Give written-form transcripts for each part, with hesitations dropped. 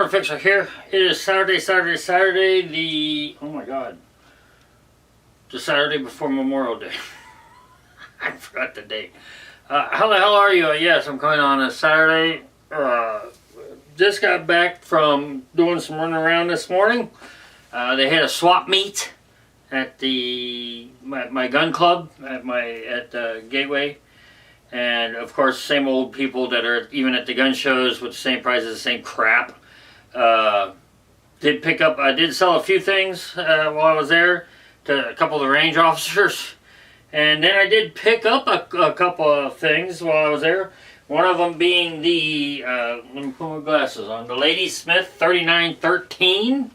Hrntfixr here. It is Saturday, oh my god, the Saturday before Memorial Day. I forgot the date. How the hell are you? Yes, I'm coming on a Saturday. Just got back from doing some running around this morning. They had a swap meet at my gun club at Gateway. And of course, same old people that are even at the gun shows with the same prices, the same crap. I did sell a few things while I was there to a couple of the range officers. And then I did pick up a couple of things while I was there. One of them being the, let me put my glasses on, the Lady Smith 3913.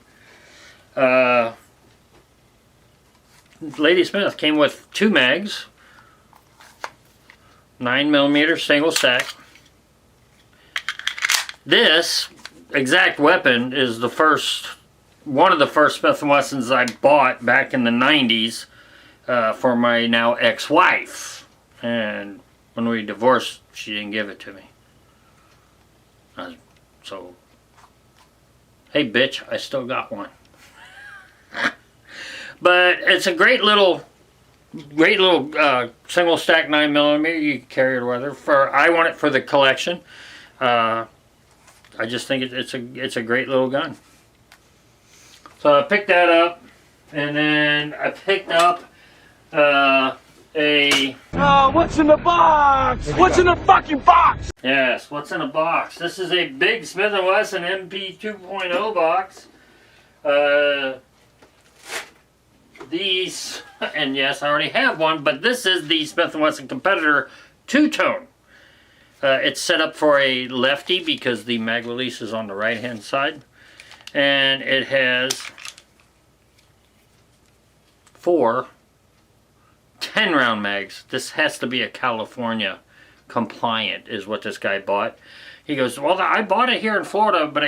Lady Smith came with 2 mags. 9mm single stack. This exact weapon is one of the first Smith & Wessons I bought back in the 90s for my now ex-wife. And when we divorced, she didn't give it to me. So, hey bitch, I still got one. But it's a great little single stack 9mm. You can carry it whether I want it for the collection. I just think it's a great little gun. So I picked that up, and then I picked up what's in the box? What's in the fucking box? Yes, what's in the box? This is a big Smith & Wesson MP 2.0 box. These, and yes, I already have one, but this is the Smith & Wesson Competitor 2-tone. It's set up for a lefty because the mag release is on the right-hand side. And it has 4 10-round mags. This has to be a California compliant, is what this guy bought. He goes, well, I bought it here in Florida, but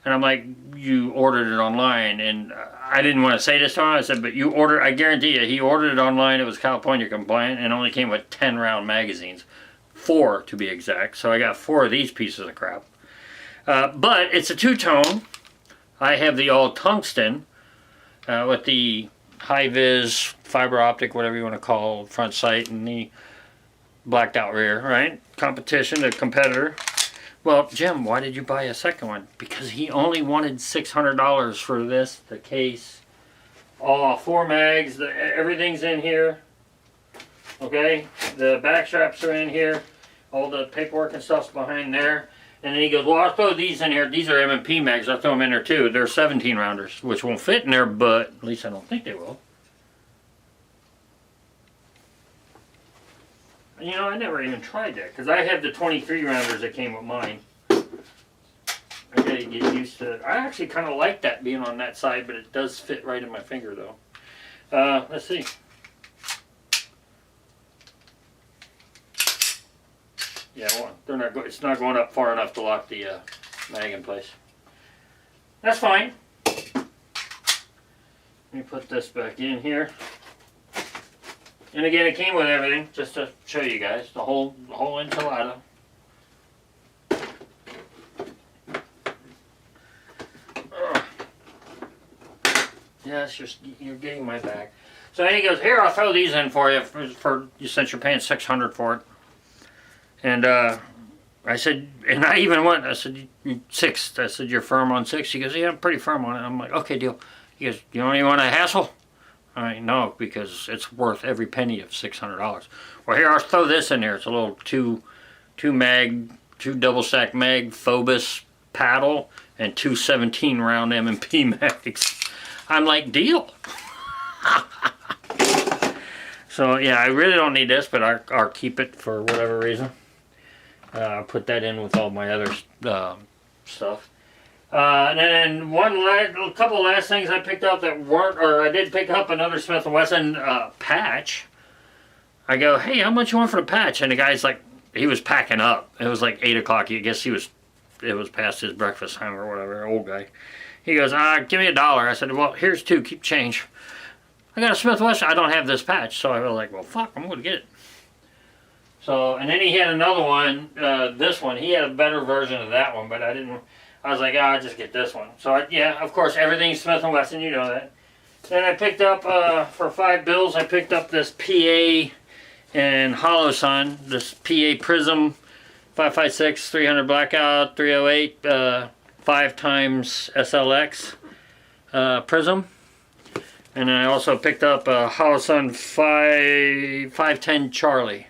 and I'm like, you ordered it online, and I didn't want to say this to him. I said, but you ordered, I guarantee you, he ordered it online, it was California compliant, and only came with 10-round magazines. 4 to be exact, so I got 4 of these pieces of crap. But it's a 2-tone. I have the all tungsten with the high-vis fiber optic, whatever you want to call it, front sight, and the blacked out rear, right? Competition, the competitor. Well, Jim, why did you buy a second one? Because he only wanted $600 for this, the case, all 4 mags, everything's in here. Okay, the back straps are in here, all the paperwork and stuff's behind there. And then he goes, well, I'll throw these in here. These are M&P mags, I'll throw them in there too. They're 17 rounders, which won't fit in there, but at least I don't think they will. You know, I never even tried that, because I have the 23 rounders that came with mine. I gotta get used to it. I actually kind of like that being on that side, but it does fit right in my finger though. Let's see. Yeah, well, it's not going up far enough to lock the mag in place. That's fine. Let me put this back in here. And again, it came with everything, just to show you guys, the whole enchilada. Yes, you're getting my back. So then he goes, here, I'll throw these in for you, since you're paying $600 for it. And I said, and I even went, I said, 6. I said, you're firm on 6? He goes, yeah, I'm pretty firm on it. I'm like, okay, deal. He goes, you don't even want to hassle? I mean, no, because it's worth every penny of $600. Well, here, I'll throw this in there. It's a little 2 double stack mag Phobos paddle and 2 17-round M&P mags. I'm like, deal. So, yeah, I really don't need this, but I'll keep it for whatever reason. I'll put that in with all my other stuff. And then a couple of last things I picked up that weren't, or I did pick up another Smith & Wesson patch. I go, hey, how much you want for the patch? And the guy's like, he was packing up. It was like 8 o'clock. I guess it was past his breakfast time or whatever, old guy. He goes, give me $1. I said, well, here's 2, keep change. I got a Smith & Wesson, I don't have this patch. So I was like, well, fuck, I'm going to get it. So, and then he had another one, this one. He had a better version of that one, but I I was like, oh, I'll just get this one. So, yeah, of course, everything's Smith & Wesson, you know that. Then I picked up, for $5, I picked up this PA and Hollow Sun, this PA Prism 556, 300 Blackout, 308, 5 times SLX Prism. And then I also picked up a Hollow Sun 510 Charlie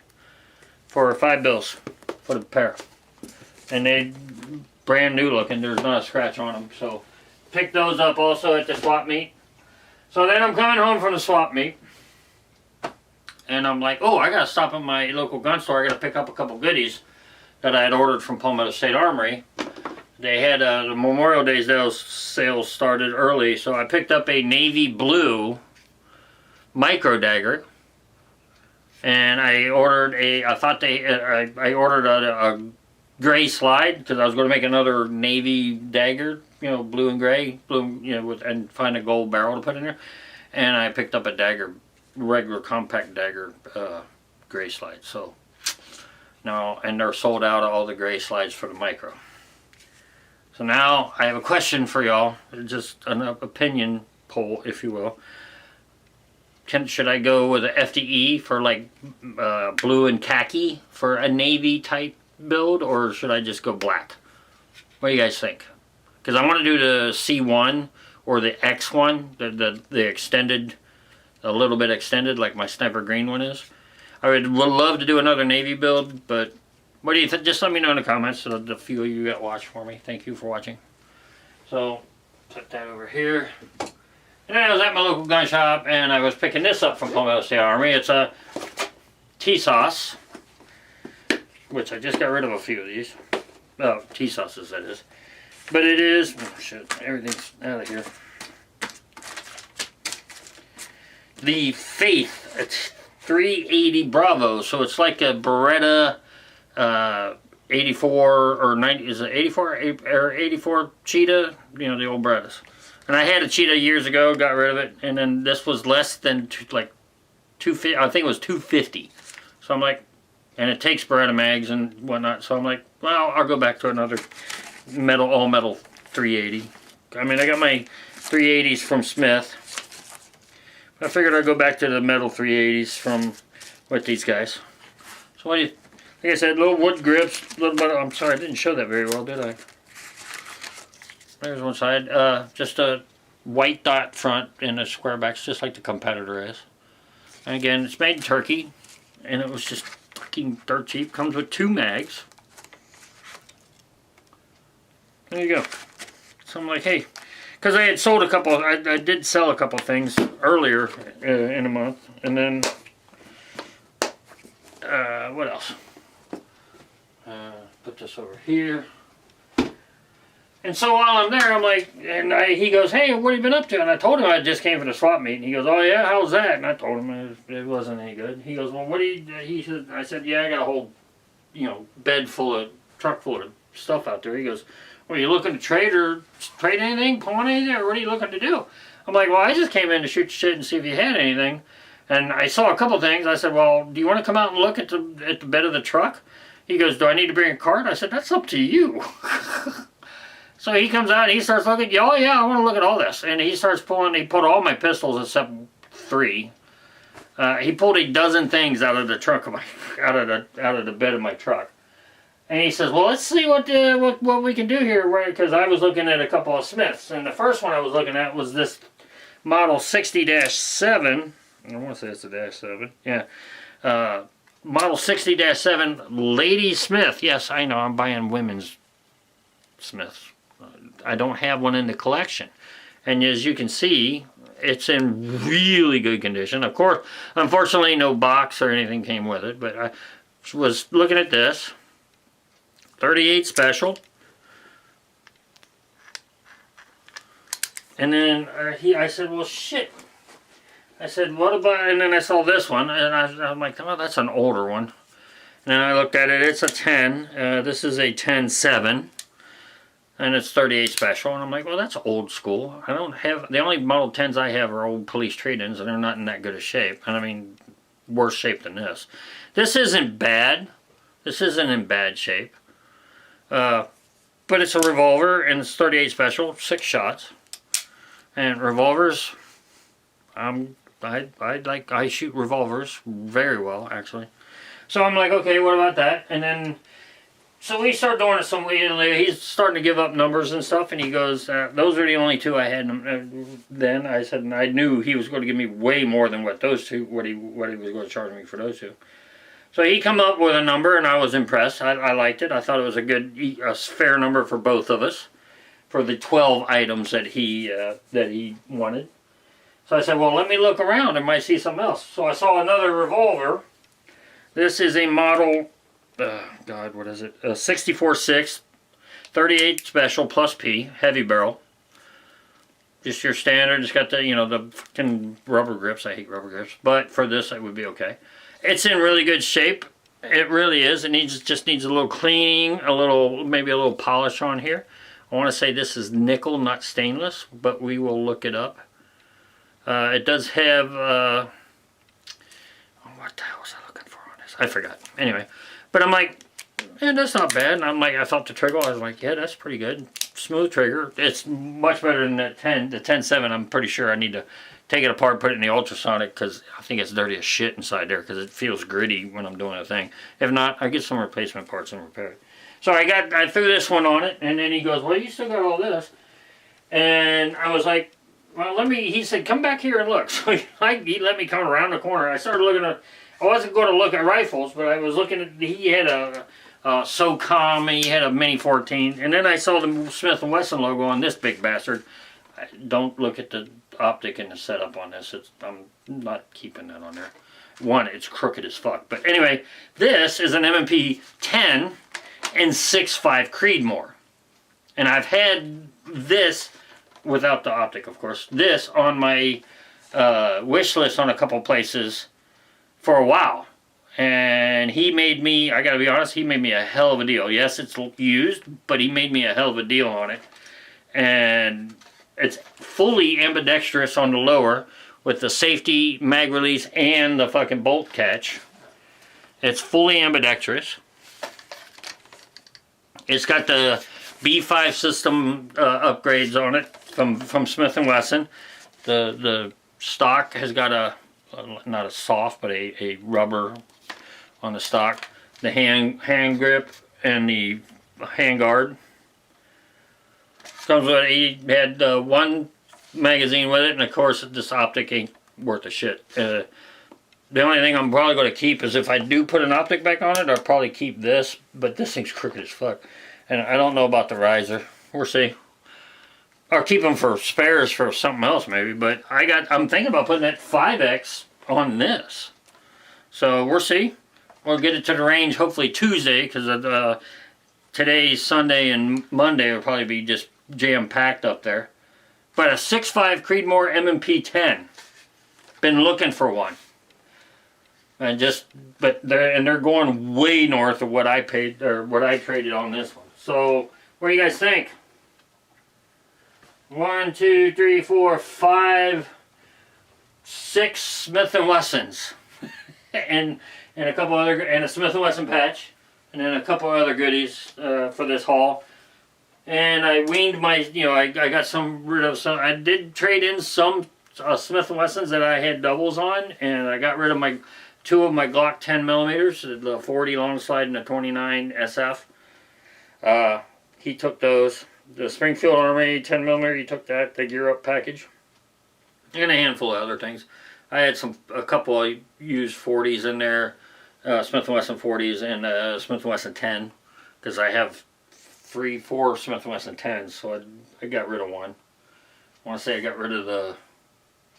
for $5 for the pair. And they brand new looking, there's not a scratch on them. So picked those up also at the swap meet. So then I'm coming home from the swap meet. And I'm like, oh, I gotta stop at my local gun store. I gotta pick up a couple goodies that I had ordered from Palmetto State Armory. They had the Memorial Day sales started early, so I picked up a navy blue micro dagger, and I ordered I ordered a gray slide because I was going to make another navy dagger, you know, blue and gray, blue, you know, and find a gold barrel to put in there, and I picked up a dagger, regular compact dagger, gray slide. So now, and they're sold out of all the gray slides for the micro. So now I have a question for y'all, just an opinion poll, if you will. Should I go with a FDE for like blue and khaki for a navy type build, or should I just go black? What do you guys think? Because I want to do the C1 or the X1, the extended, a little bit extended, like my Sniper Green one is. I would love to do another navy build, but what do you think? Just let me know in the comments. So the few of you that watch for me, thank you for watching. So put that over here. And then I was at my local gun shop, and I was picking this up from Palmetto State Armory. It's a T-Sauce, which I just got rid of a few of these. Oh, T-Sauces, that is. But it is, oh shit, everything's out of here. The Faith, it's 380 Bravo, so it's like a Beretta 84 or 90, is it 84 or 84 Cheetah? You know, the old Berettas. And I had a Cheetah years ago, got rid of it, and then this was less than like 250. I think it was 250. So I'm like, and it takes Beretta mags and whatnot. So I'm like, well, I'll go back to another metal, all metal 380. I mean, I got my 380s from Smith. I figured I'd go back to the metal 380s from with these guys. So what do you? Like I said, little wood grips, little bit. I'm sorry, I didn't show that very well, did I? There's one side. Just a white dot front and a square backs, just like the competitor is. And again, it's made in Turkey, and it was just fucking dirt cheap. Comes with 2 mags. There you go. So I'm like, hey, because I had sold a couple. I did sell a couple things earlier in the month, and then what else? Put this over here. And so while I'm there, I'm like, and he goes, hey, what have you been up to? And I told him I just came from the swap meet. And he goes, oh yeah, how's that? And I told him it wasn't any good. He goes, well, what do you, he said, I said, yeah, I got a whole, you know, truck full of stuff out there. He goes, well, are you looking to trade anything, pawn anything, or what are you looking to do? I'm like, well, I just came in to shoot shit and see if you had anything. And I saw a couple things. I said, well, do you want to come out and look at the bed of the truck? He goes, do I need to bring a cart? I said, that's up to you. So he comes out and he starts looking, oh yeah, I want to look at all this. And he starts pulling, he put all my pistols except 3. He pulled a dozen things out of the truck of out of the bed of my truck. And he says, well, let's see what we can do here, because I was looking at a couple of Smiths. And the first one I was looking at was this model 60-7. I want to say it's a -7. Yeah. Model 60-7 Lady Smith. Yes, I know, I'm buying women's Smiths. I don't have one in the collection. And as you can see, it's in really good condition. Of course, unfortunately, no box or anything came with it, but I was looking at this. 38 special. And then I said, well, shit. I said, what about, and then I saw this one, and I'm like, oh, that's an older one. And then I looked at it, it's a 10. This is a 10-7. And it's 38 special, and I'm like, well, that's old school. I don't have, the only Model 10s I have are old police trade-ins, and they're not in that good a shape. And I mean, worse shape than this. This isn't bad. This isn't in bad shape. but it's a revolver and it's 38 special, 6 shots. And revolvers, I shoot revolvers very well, actually. So I'm like, okay, what about that? And then, so we start doing it some way. He's starting to give up numbers and stuff, and he goes, those are the only 2 I had. Then I said, and I knew he was going to give me way more than what those 2, what he was going to charge me for those 2. So he come up with a number, and I was impressed. I liked it. I thought it was a fair number for both of us, for the 12 items that he wanted. So I said, well, let me look around. I might see something else. So I saw another revolver. This is a model, God, what is it? 64.6, 38 special plus P, heavy barrel. Just your standard. It's got the, you know, the fucking rubber grips. I hate rubber grips. But for this, it would be okay. It's in really good shape. It really is. It just needs a little cleaning, maybe a little polish on here. I want to say this is nickel, not stainless, but we will look it up. It does have, what the hell was I looking for on this? I forgot. Anyway, but I'm like, yeah, that's not bad. And I'm like, I felt the trigger. I was like, yeah, that's pretty good. Smooth trigger. It's much better than that 10. The 10.7, I'm pretty sure I need to take it apart, put it in the ultrasonic, because I think it's dirty as shit inside there, because it feels gritty when I'm doing a thing. If not, I get some replacement parts and repair it. So I threw this one on it, and then he goes, well, you still got all this. And I was like, well, he said, come back here and look. So he let me come around the corner. I started looking at, I wasn't going to look at rifles, but I was looking at, he had a SOCOM, and he had a Mini 14. And then I saw the Smith & Wesson logo on this big bastard. Don't look at the optic and the setup on this. I'm not keeping that on there. One, it's crooked as fuck. But anyway, this is an M&P 10 and 6.5 Creedmoor. And I've had this, without the optic of course, this on my wish list on a couple places for a while. And he made me, I gotta be honest, he made me a hell of a deal. Yes, it's used, but he made me a hell of a deal on it. And it's fully ambidextrous on the lower with the safety mag release and the fucking bolt catch. It's fully ambidextrous. It's got the B5 system upgrades on it from Smith & Wesson. The stock has got not a soft, but a rubber on the stock. The hand grip and the hand guard. Comes with, he had one magazine with it, and of course this optic ain't worth a shit. The only thing I'm probably going to keep is if I do put an optic back on it, I'll probably keep this, but this thing's crooked as fuck. And I don't know about the riser. We'll see. Or keep them for spares for something else maybe, but I'm thinking about putting that 5X on this. So we'll see. We'll get it to the range hopefully Tuesday, because today's Sunday and Monday will probably be just jam-packed up there. But a 6.5 Creedmoor M&P 10. Been looking for one. And they're going way north of what I paid, or what I traded on this one. So, what do you guys think? 1, 2, 3, 4, 5, 6 Smith & Wessons. and a couple other, and a Smith & Wesson patch. And then a couple other goodies for this haul. And I weaned my, I got rid of some, I did trade in some Smith & Wessons that I had doubles on, and I got rid of 2 of my Glock 10 millimeters, the 40 long slide and the 29 SF. He took those. The Springfield Armory 10 millimeter, he took that, the gear up package. And a handful of other things. I had a couple of used 40s in there, Smith & Wesson 40s and Smith & Wesson 10, because I have 4 Smith & Wesson 10s, so I got rid of one. I want to say I got rid of the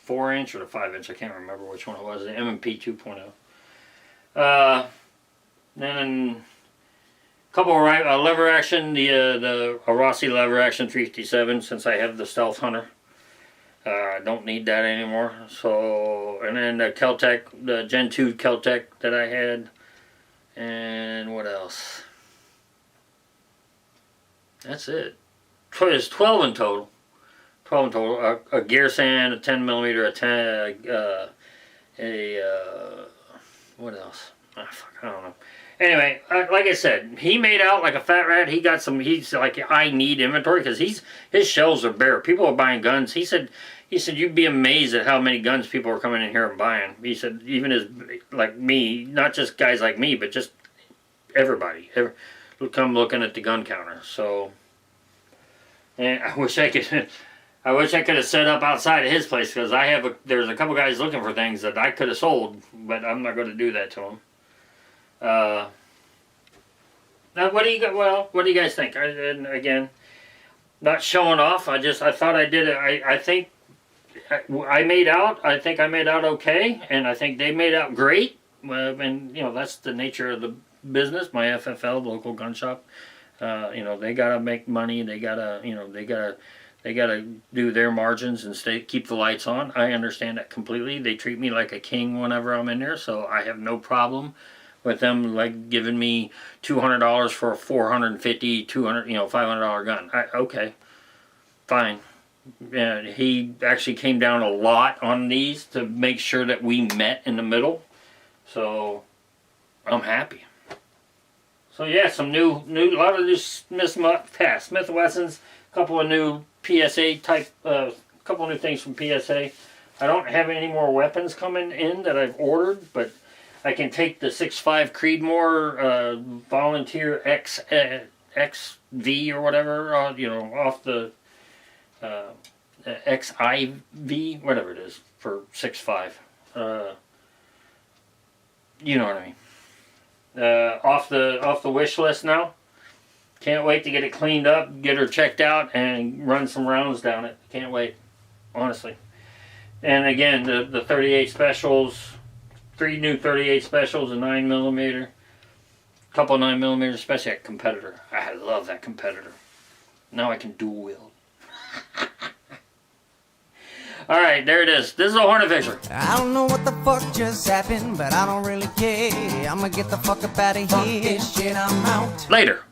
4-inch or the 5-inch, I can't remember which one it was, the M&P 2.0. Then a couple of lever action, the Rossi lever action 357, since I have the Stealth Hunter. I don't need that anymore. So, and then the Kel-Tec, the Gen 2 Kel-Tec that I had. And what else? That's it. It's 12 in total. 12 in total. A gear sand, a 10 millimeter, what else? I don't know. Anyway, like I said, he made out like a fat rat. He got some. He's like, I need inventory because his shelves are bare. People are buying guns. He said you'd be amazed at how many guns people are coming in here and buying. He said even as like me, not just guys like me, but just everybody will come looking at the gun counter. So, and I wish I could. I wish I could have set up outside of his place because there's a couple guys looking for things that I could have sold, but I'm not going to do that to them. Now what do you guys think? And again, not showing off. I thought I did it. I think I made out. I think I made out okay, and I think they made out great. And you know that's the nature of the business. My FFL, local gun shop. You know they gotta make money. They gotta do their margins and keep the lights on. I understand that completely. They treat me like a king whenever I'm in there, so I have no problem with them like giving me $200 for a $450, $200, $500 gun. Okay, fine. And he actually came down a lot on these to make sure that we met in the middle. So I'm happy. So yeah, a lot of new Smith & Wessons, a couple of new PSA type, couple of new things from PSA. I don't have any more weapons coming in that I've ordered, but I can take the 6.5 Creedmoor Volunteer XV or whatever, off the XIV, whatever it is, for 6.5. You know what I mean. Off the wish list now. Can't wait to get it cleaned up, get her checked out, and run some rounds down it. Can't wait, honestly. And again, the 38 specials. 3 new 38 specials, a 9mm, a couple of 9mm, especially that competitor. I love that competitor. Now I can dual wield. Alright, there it is. This is a Hrntfixr. I don't know what the fuck just happened, but I don't really care. I'ma get the fuck up out of here. Fuck this shit, I'm out. Later.